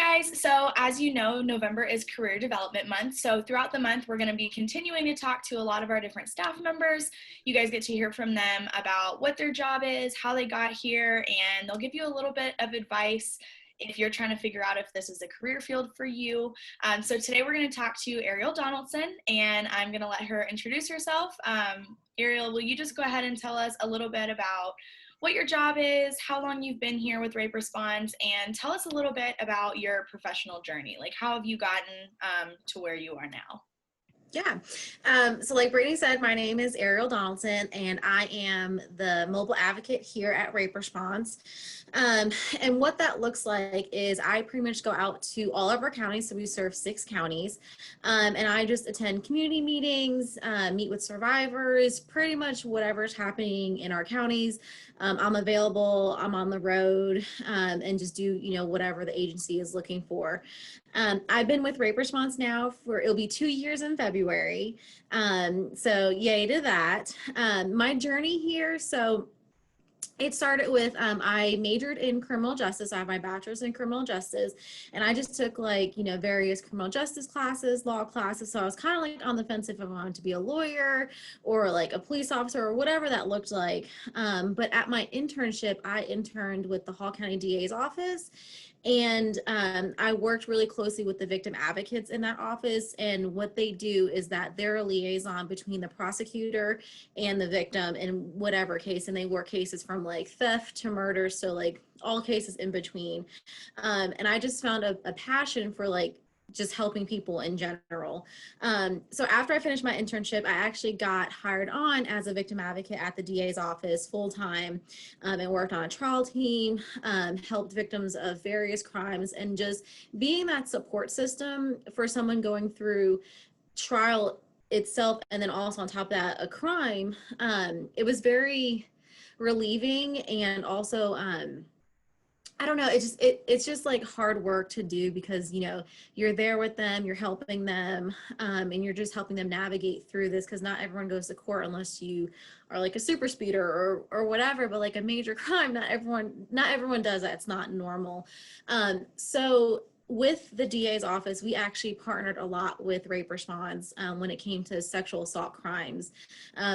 guys. So as you know, November is Career Development Month. So throughout the month, we're going to be continuing to talk to a lot of our different staff members. You guys get to hear from them about what their job is, how they got here, and they'll give you a little bit of advice if you're trying to figure out if this is a career field for you. So today we're going to talk to Ariel Donaldson, and I'm going to let her introduce herself. Ariel, will you just go ahead and tell us a little bit about what your job is, how long you've been here with Rape Response, and tell us a little bit about your professional journey. Like, how have you gotten to where you are now? Yeah. So like Brittany said, my name is Ariel Donaldson, and I am the mobile advocate here at Rape Response. And what that looks like is I pretty much go out to all of our counties. So we serve 6 counties. And I just attend community meetings, meet with survivors, pretty much whatever's happening in our counties. I'm available, I'm on the road, and just do, whatever the agency is looking for. I've been with Rape Response now it'll be 2 years in February. So yay to that. My journey here, so it started with, I majored in criminal justice. I have my bachelor's in criminal justice, and I just took various criminal justice classes, law classes. So I was kind of like on the fence if I wanted to be a lawyer or like a police officer or whatever that looked like. But at my internship, I interned with the Hall County DA's office. And I worked really closely with the victim advocates in that office. And what they do is that they're a liaison between the prosecutor and the victim in whatever case. And they work cases from like theft to murder. So like all cases in between. And I just found a passion for like just helping people in general. So after I finished my internship, I actually got hired on as a victim advocate at the DA's office full-time, and worked on a trial team, helped victims of various crimes, and just being that support system for someone going through trial itself, and then also on top of that, a crime. It was very relieving, and also I don't know, it's just like hard work to do because, you're there with them, you're helping them, and you're just helping them navigate through this, because not everyone goes to court unless you are like a super speeder or whatever, but like a major crime, not everyone does that. It's not normal. So with the DA's office, we actually partnered a lot with Rape Response when it came to sexual assault crimes.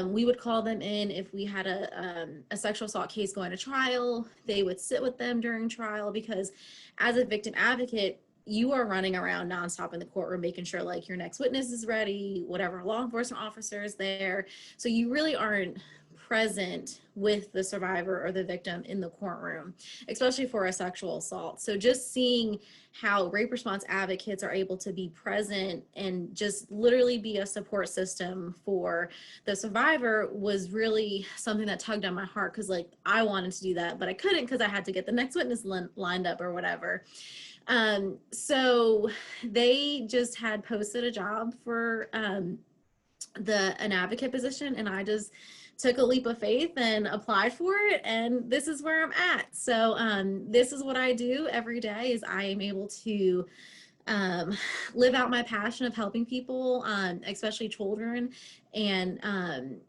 We would call them in if we had a sexual assault case going to trial. They would sit with them during trial, because as a victim advocate, you are running around nonstop in the courtroom, making sure like your next witness is ready, whatever law enforcement officer is there. So you really aren't present with the survivor or the victim in the courtroom, especially for a sexual assault. So just seeing how Rape Response advocates are able to be present and just literally be a support system for the survivor was really something that tugged on my heart, because like I wanted to do that, but I couldn't because I had to get the next witness lined up or whatever. So they just had posted a job for an advocate position, and I just took a leap of faith and applied for it, and this is where I'm at. So this is what I do every day, is I am able to live out my passion of helping people, especially children, and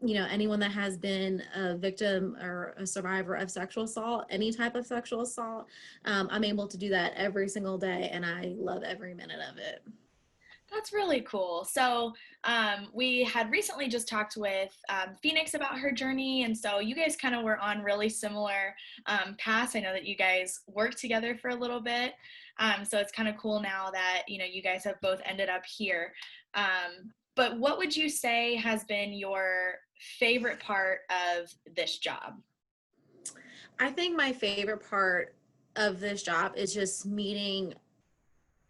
anyone that has been a victim or a survivor of sexual assault, any type of sexual assault. I'm able to do that every single day, and I love every minute of it. That's really cool. So we had recently just talked with Phoenix about her journey, and so you guys kind of were on really similar paths. I know that you guys worked together for a little bit, so it's kind of cool now that you guys have both ended up here. But what would you say has been your favorite part of this job? I think my favorite part of this job is just meeting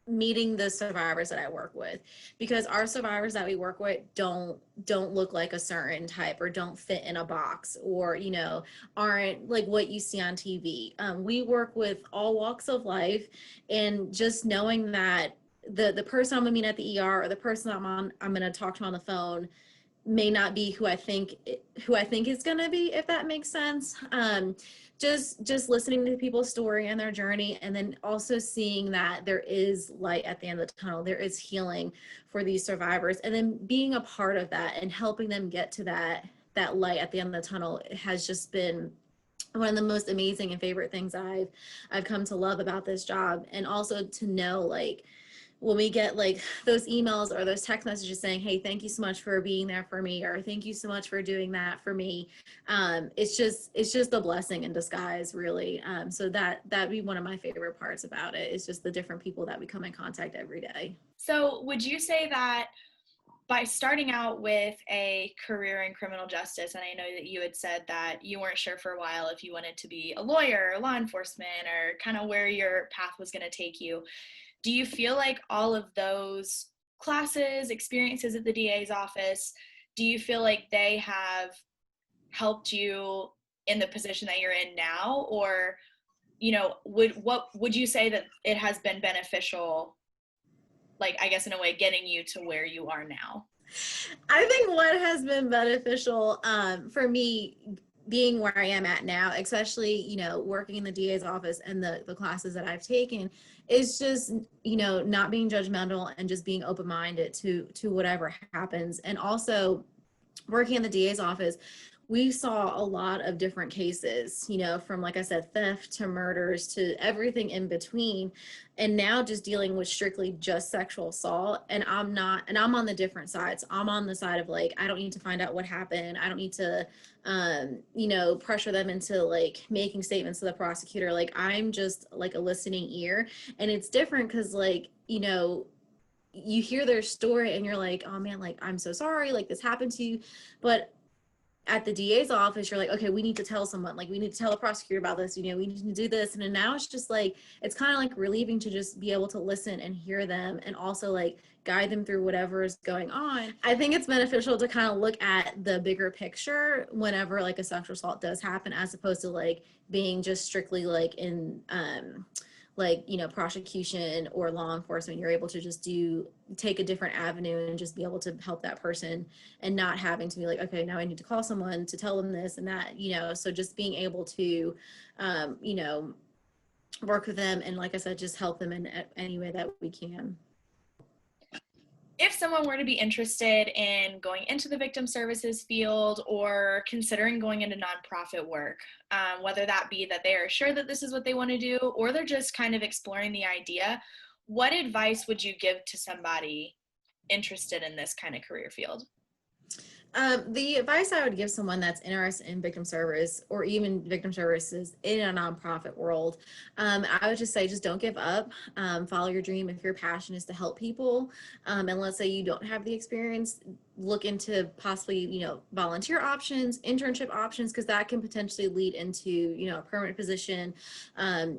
the survivors that I work with, because our survivors that we work with don't look like a certain type, or don't fit in a box, or aren't like what you see on TV. We work with all walks of life, and just knowing that the person I'm gonna meet at the ER, or the person I'm gonna talk to on the phone, may not be who I think it's gonna be, if that makes sense. Just listening to people's story and their journey, and then also seeing that there is light at the end of the tunnel, there is healing for these survivors, and then being a part of that and helping them get to that light at the end of the tunnel has just been one of the most amazing and favorite things I've come to love about this job. And also to know, like, when we get like those emails or those text messages saying, hey, thank you so much for being there for me, or thank you so much for doing that for me, it's just a blessing in disguise, really. So that'd be one of my favorite parts about it, is just the different people that we come in contact every day. So would you say that by starting out with a career in criminal justice, and I know that you had said that you weren't sure for a while if you wanted to be a lawyer or law enforcement, or kind of where your path was going to take you, do you feel like all of those classes, experiences at the DA's office, do you feel like they have helped you in the position that you're in now? Or, would you say that it has been beneficial, like, I guess in a way, getting you to where you are now? I think what has been beneficial for me being where I am at now, especially, working in the DA's office and the classes that I've taken, is just, not being judgmental and just being open-minded to whatever happens. And also working in the DA's office, we saw a lot of different cases, from, like I said, theft to murders to everything in between. And now just dealing with strictly just sexual assault. And I'm on the different sides. I'm on the side of, like, I don't need to find out what happened. I don't need to, pressure them into, like, making statements to the prosecutor. Like, I'm just like a listening ear. And it's different because, like, you hear their story and you're like, oh man, like, I'm so sorry, like, this happened to you. But at the DA's office, you're like, okay, we need to tell someone, like, we need to tell a prosecutor about this, we need to do this. And then now it's just like, it's kind of like relieving to just be able to listen and hear them, and also like guide them through whatever is going on. I think it's beneficial to kind of look at the bigger picture whenever like a sexual assault does happen, as opposed to like being just strictly like in like, prosecution or law enforcement. You're able to just take a different avenue and just be able to help that person, and not having to be like, okay, now I need to call someone to tell them this and that, so just being able to um, you know work with them, and like I said, just help them in any way that we can. If someone were to be interested in going into the victim services field or considering going into nonprofit work, whether that be that they are sure that this is what they want to do, or they're just kind of exploring the idea, what advice would you give to somebody interested in this kind of career field? The advice I would give someone that's interested in victim service, or even victim services in a nonprofit world, I would just say, just don't give up. Follow your dream. If your passion is to help people, and let's say you don't have the experience, look into possibly, volunteer options, internship options, because that can potentially lead into, a permanent position,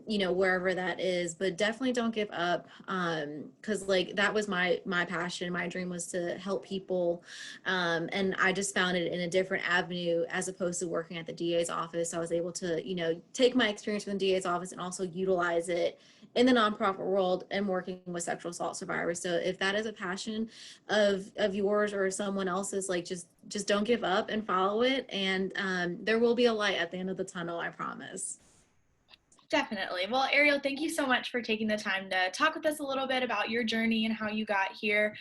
wherever that is. But definitely don't give up, because like that was my passion. My dream was to help people, and I just found it in a different avenue as opposed to working at the DA's office. I was able to, take my experience from the DA's office and also utilize it in the nonprofit world and working with sexual assault survivors. So if that is a passion of yours or someone else's, like, just don't give up and follow it. And there will be a light at the end of the tunnel, I promise. Definitely. Well, Ariel, thank you so much for taking the time to talk with us a little bit about your journey and how you got here.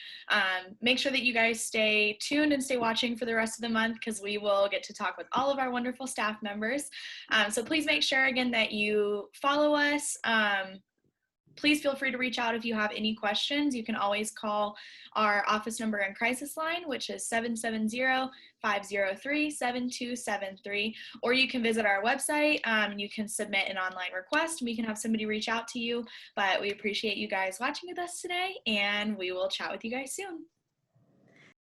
Make sure that you guys stay tuned and stay watching for the rest of the month, because we will get to talk with all of our wonderful staff members. So please make sure, again, that you follow us. Please feel free to reach out if you have any questions. You can always call our office number and crisis line, which is 770-503-7273, or you can visit our website. You can submit an online request and we can have somebody reach out to you. But we appreciate you guys watching with us today, and we will chat with you guys soon.